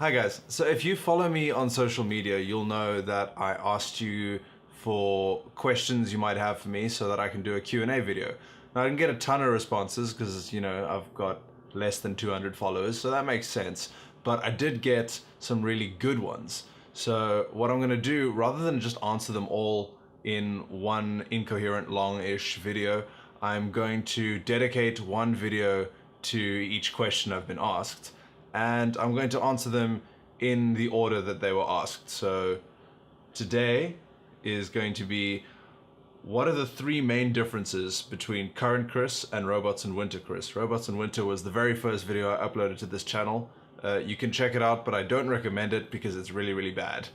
Hi guys, so if you follow me on social media, you'll know that I asked you for questions you might have for me so that I can do a Q&A video. Now I didn't get a ton of responses because, I've got less than 200 followers, so that makes sense, but I did get some really good ones. So what I'm going to do, rather than just answer them all in one incoherent long-ish video, I'm going to dedicate one video to each question I've been asked, and I'm going to answer them in the order that they were asked. So today is going to be, what are the three main differences between current Chris and Robots in Winter Chris? Robots in Winter was the very first video I uploaded to this channel. You can check it out, but I don't recommend it because it's really, really bad.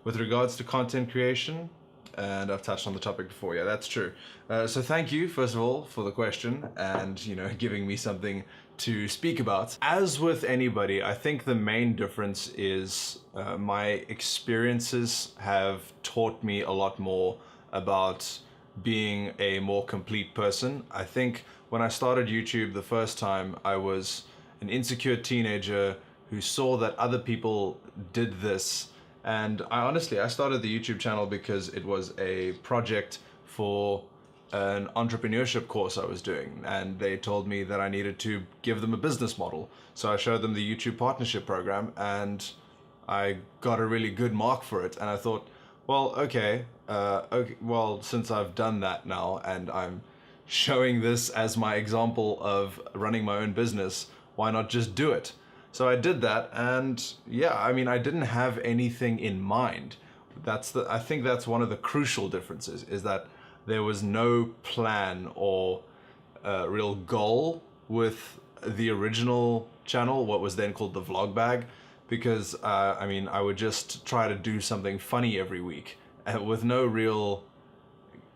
With regards to content creation, and I've touched on the topic before, yeah, that's true. So thank you, first of all, for the question and, giving me something to speak about. As with anybody, I think the main difference is my experiences have taught me a lot more about being a more complete person. I think when I started YouTube the first time, I was an insecure teenager who saw that other people did this. And I started the YouTube channel because it was a project for an entrepreneurship course I was doing, and they told me that I needed to give them a business model. So I showed them the YouTube partnership program, and I got a really good mark for it. And I thought, well, okay, well, since I've done that now and I'm showing this as my example of running my own business, why not just do it? So I did that, and yeah, I mean, I didn't have anything in mind. I think that's one of the crucial differences, is that there was no plan or real goal with the original channel, what was then called the vlog bag, because I would just try to do something funny every week with no real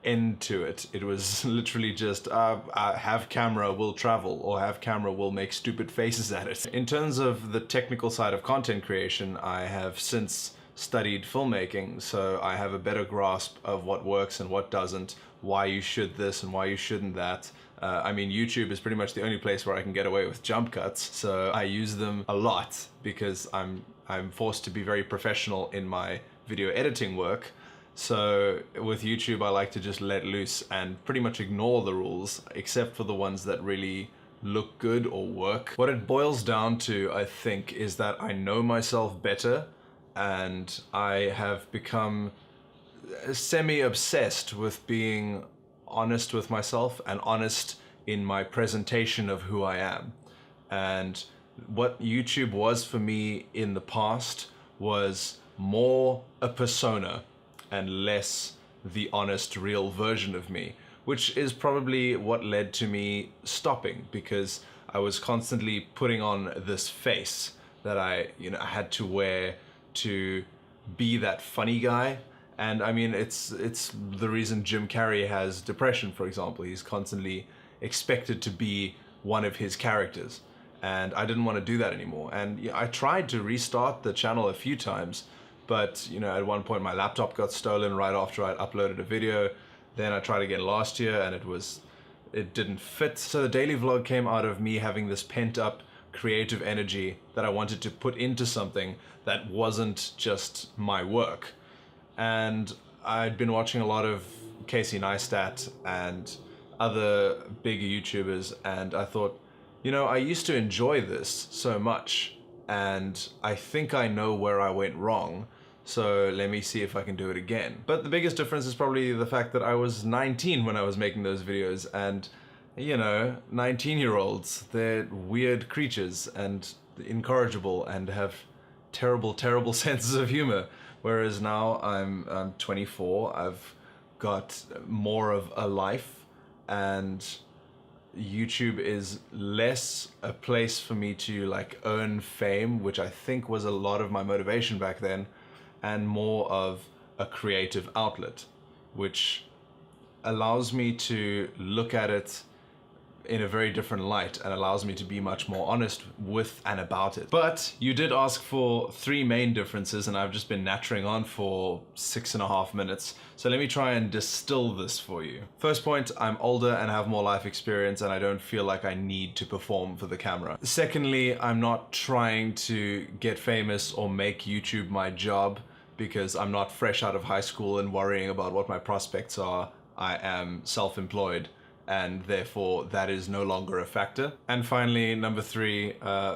end to it. It was literally just have camera, will travel, or have camera, will make stupid faces at it. In terms of the technical side of content creation, I have since studied filmmaking, so I have a better grasp of what works and what doesn't, why you should this and why you shouldn't that. YouTube is pretty much the only place where I can get away with jump cuts, so I use them a lot because I'm forced to be very professional in my video editing work. So with YouTube, I like to just let loose and pretty much ignore the rules, except for the ones that really look good or work. What it boils down to, I think, is that I know myself better, and I have become semi-obsessed with being honest with myself and honest in my presentation of who I am. And what YouTube was for me in the past was more a persona and less the honest, real version of me, which is probably what led to me stopping, because I was constantly putting on this face that I had to wear to be that funny guy. And I mean, it's the reason Jim Carrey has depression, for example. He's constantly expected to be one of his characters, and I didn't want to do that anymore. And I tried to restart the channel a few times, but at one point my laptop got stolen right after I uploaded a video. Then I tried again last year, and it didn't fit. So the daily vlog came out of me having this pent up creative energy that I wanted to put into something that wasn't just my work. And I'd been watching a lot of Casey Neistat and other bigger YouTubers, and I thought, I used to enjoy this so much, and I think I know where I went wrong, so let me see if I can do it again. But the biggest difference is probably the fact that I was 19 when I was making those videos, and 19-year-olds, they're weird creatures and incorrigible and have terrible, terrible senses of humor. Whereas now I'm 24, I've got more of a life, and YouTube is less a place for me to earn fame, which I think was a lot of my motivation back then, and more of a creative outlet, which allows me to look at it in a very different light and allows me to be much more honest with and about it. But you did ask for 3 main differences, and I've just been nattering on for 6.5 minutes. So let me try and distill this for you. First point, I'm older and have more life experience, and I don't feel like I need to perform for the camera. Secondly, I'm not trying to get famous or make YouTube my job, because I'm not fresh out of high school and worrying about what my prospects are. I am self-employed, and therefore that is no longer a factor. And finally, number 3,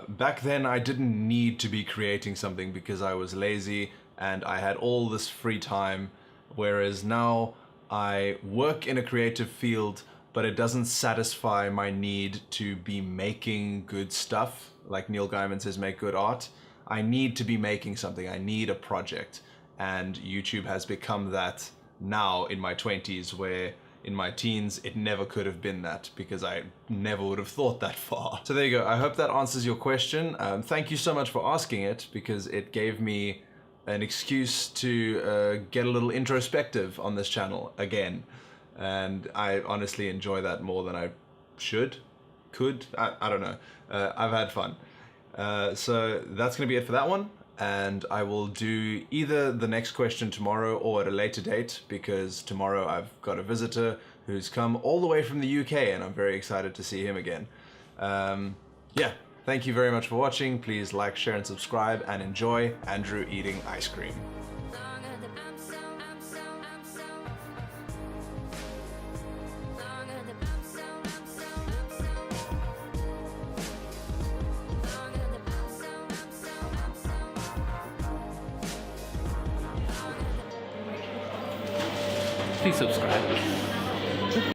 back then I didn't need to be creating something because I was lazy and I had all this free time, whereas now I work in a creative field, but it doesn't satisfy my need to be making good stuff. Like Neil Gaiman says, make good art. I need to be making something. I need a project. And YouTube has become that now in my 20s, where in my teens it never could have been that, because I never would have thought that far. So there you go. I hope that answers your question. Thank you so much for asking it, because it gave me an excuse to get a little introspective on this channel again. And I honestly enjoy that more than I could. I don't know. I've had fun. So that's gonna be it for that one. And I will do either the next question tomorrow or at a later date, because tomorrow I've got a visitor who's come all the way from the UK, and I'm very excited to see him again. Yeah, thank you very much for watching. Please like, share, and subscribe, and enjoy Andrew eating ice cream. Please subscribe.